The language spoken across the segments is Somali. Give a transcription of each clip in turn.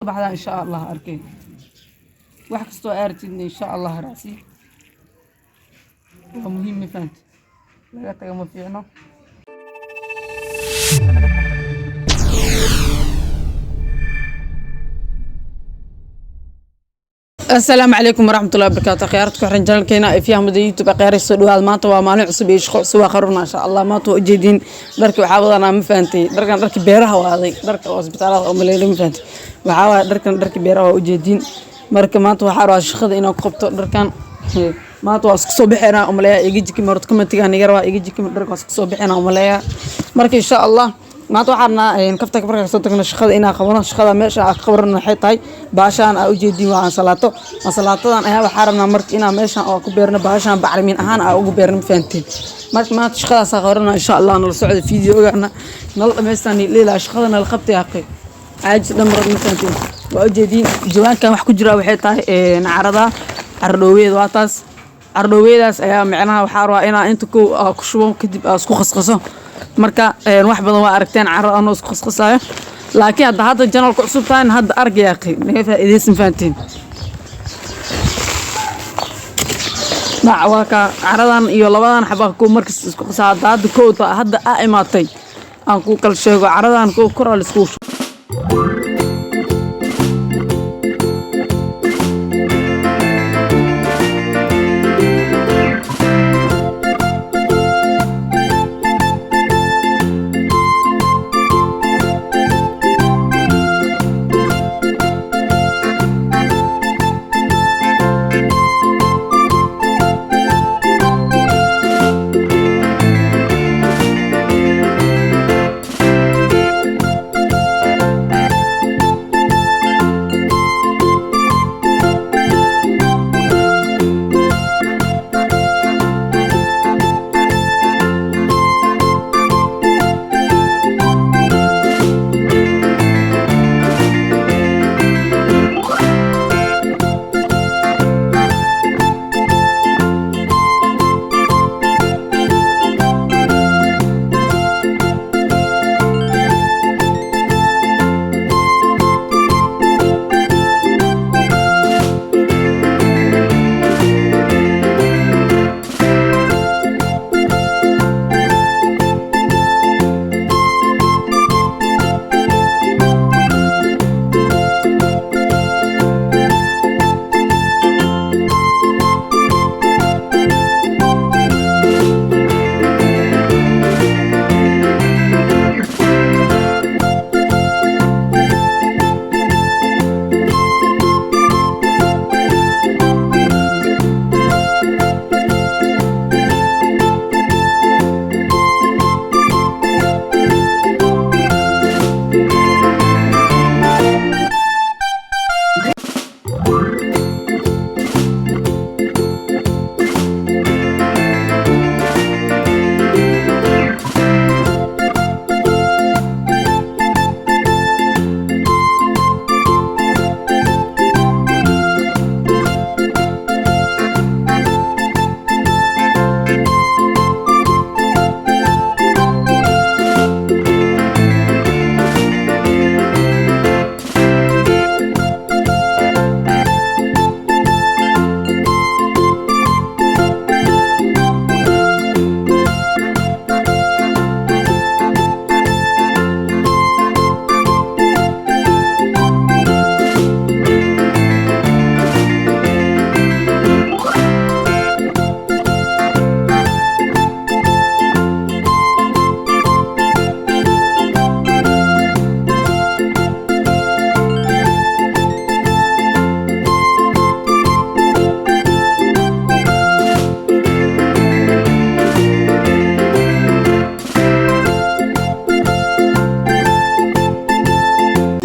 بعدها إن شاء الله أركي واحد كستو أرتين إن شاء الله رأسي ومهم فهمت لا تقوم فينا. السلام عليكم ورحمة الله وبركاته. خيارتكم حرين جنال كينا فيها مدينة بقير السودو هذا ماتوا ومانع عصبي يشخص سوا خرونا إن شاء الله ماتوا جديدين درك وحافظنا مفانتي درك بيرها وهذه درك هوسبيتالات أو مليلي مفانتي وحاول درك بيرها وجديدين مرك ماتوا حاروا شخذ إنه قبض دركان ماتوا صبحنا أو ملايا يجيك مرتكم تيجان يجروا يجيك درك صبحنا أو ملايا مرك إن شاء الله ما توحنا كفتك بركة صوتنا شخذ إنا خبرنا شخذ ماشى خبرنا حيطاي باشان أو جدي وعن صلاته أنا هذا حرمنا مرك إنا ماشى أو كبرنا باشان بعرمين أهان أو كبرنا فانتين مرك ما تشخذ صغرنا إن شاء الله نرسل الفيديو قعنا نلقى مستني ليلة شخذنا الخبط يا أخي عاجز نمر فانتين وجدي جوان كان وحكي جرا وحيطاي نعرضها عردويد واتاس عردويداس أيام معناها وحاروا إنا أنتوا كشوم كدب أسكو خصخصة marka wax badan waa aragteen carro aan isku khasqasayo laakiin hadda janalku cusub taan hadda argayaqi naga faa'iideysan faantiin dacwa ka carradan iyo labadan xabaq ku markis isku qasaada hadda koowta hadda imaatay aan ku kala sheego carradan ku koral isku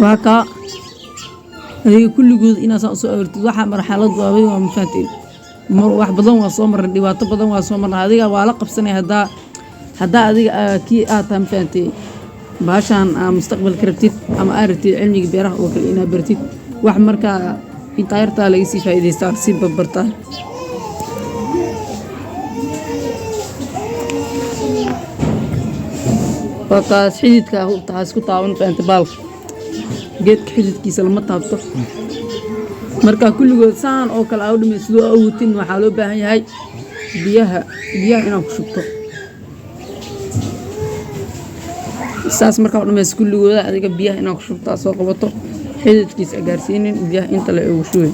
واقع هي كل جزء إن سأصورت واحد مرحلة ضوئية ومفاتين واحد بدن وصومر ديوات بدن وصومر هذه وعلاقة بسنة هذا هذه كي آتم فاتي باشان مستقبل كرتيت أما أرتي علمي بيره وكلنا برتيت واحد مركا يطيرتا ليسي فايدة صار سيب برتا وقاس حديدك هو تحسكو طاون فانت بالك geedka xididkiisa lama taabto marka kulligood saan oo kale u dhimay sidoo awootin waxaa loo baahan yahay biyaha inaad ku shubto saas markaa u dhamayso kulligooda adiga biyaha inaad ku shubto soo qabato xididkiisa gaarsiinin biyaha inta la ugu shubay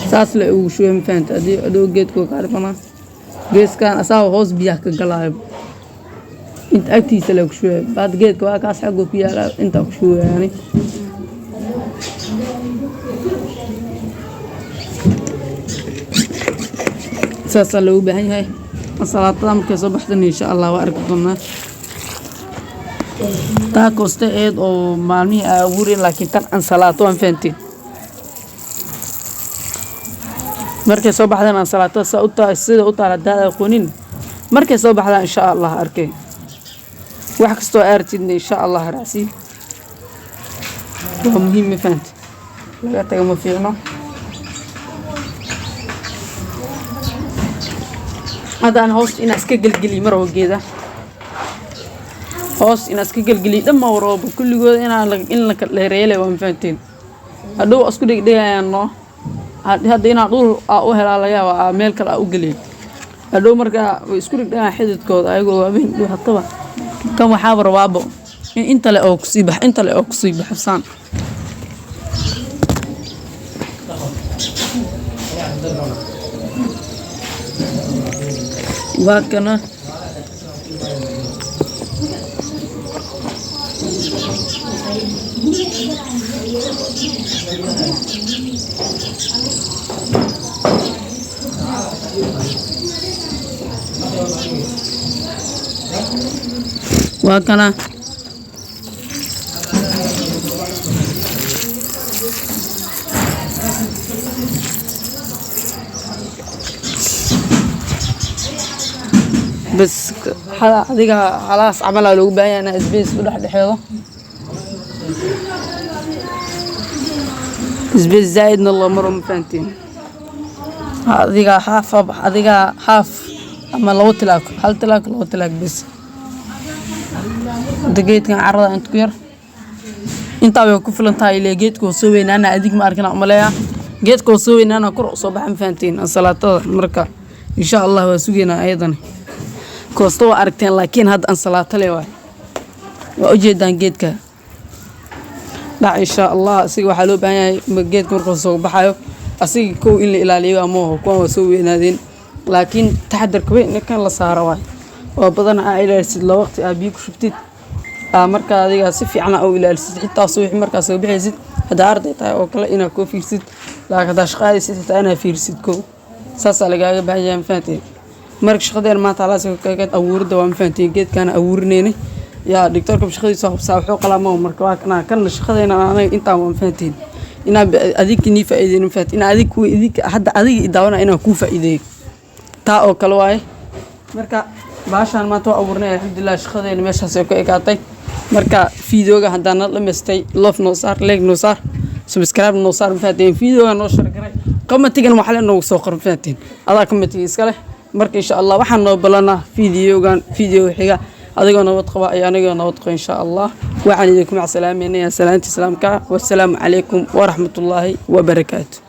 saas la ugu shubay ma fahamta adoo geedkoo ka arfana geeskan asaa hoos biyaha ka galaayo inta agtiisa la ku shubay baad geedka waa kaas xaggo ku yaala inta ku shubayani saas loo baahan yahay salaatada markay soo baxdan insha Allah waa arki doonaa taa kooste eed oo maalmihi abuurin laakiin tan aan salaato aan fahantiin markay soo baxdaan aan salaatada sida u taala daada qonin markay soo baxdaan insha Allah arkay wax kasto aartidna insha Allah raasi waa muhiim ma fahanti laga tago ma fiicno hadaan hoos in iska galgaliyo mar oo geeda hoos in iska galgaliyo dhamma waroobo kulligood in la dheereeyay waa ma fahantiin hadhow isku dhigdhigayaan hadda inaan dhul u helaa laga yaabaa meel kale u geliyo hadhow markaa way isku dhigdhagaan xididkooda ayagoo waaweyn dhuuxataba kan waxaa rabaabo in inta le oo kusii baxsaan waa kana بس adiga خلاص عملها لو باين انا سبيس ودحدخيده سبيس زايدنا الله مره مفانتين adiga حاف اما لو تلاك هل تلاك لو تلاك بس دقيتكن عرضه انت كير انت way ku filantahay ilaa geedku soo weynana adig ma arkana umaleeya geedku soo weynana kor soo baxan faantiin salaatada marka insha Allah waa sugeena ayadan koosto waa aragteen laakiin hadda aan salaato leeyahay waa u jeedaan geedka la insha Allah asiga waxa loo baahan yahay geedka markuu soo baxayo asiga koo in la ilaaliyo ama kuwa soo weynaadeen laakiin taxadarka weyn kan la saaro waa badan ay ilaalsid la waqti biyo ku shubtid marka adiga si fiican oo ilaalisid xitaa soo wixii marka soo bixaysid hada arday tahay oo kale ina ku fiirsid laakiin hada shaqadiisa xitaa ina fiirsid ko saas lagaaga baahan yahay faantiin marka shaqadeena maanta la soo kaga awoorida waa faantiin geedkan awoorneene yaa doctorka shaqadiisa hubsaa wuxuu qalamo marka waa kan shaqadeena anaga inta waan faantiin ina adigni faa'iideen faantiin adig hadda adig daawana ina ku faa'iideeyo taa oo kale waay marka baashan maanta waa abuurnay alxamdulillah shaqadeena meeshaas ay ka egaatay marka fiidooga hadana la meestay love no saar like no saar subscribe no saar faantiin fiidooga no share garay commentigan waxa la noogu soo qoran faantiin adaa commentiga iska leh marka insha Allah waxaan noo balanaa fiideo xiga adigoo nabad qaba ay aniga nabad qaba insha Allah waxaan idinku macsalaameynaa salaanta islaamka wa salaamu calaykum wa rahmatullahi wa barakaatuh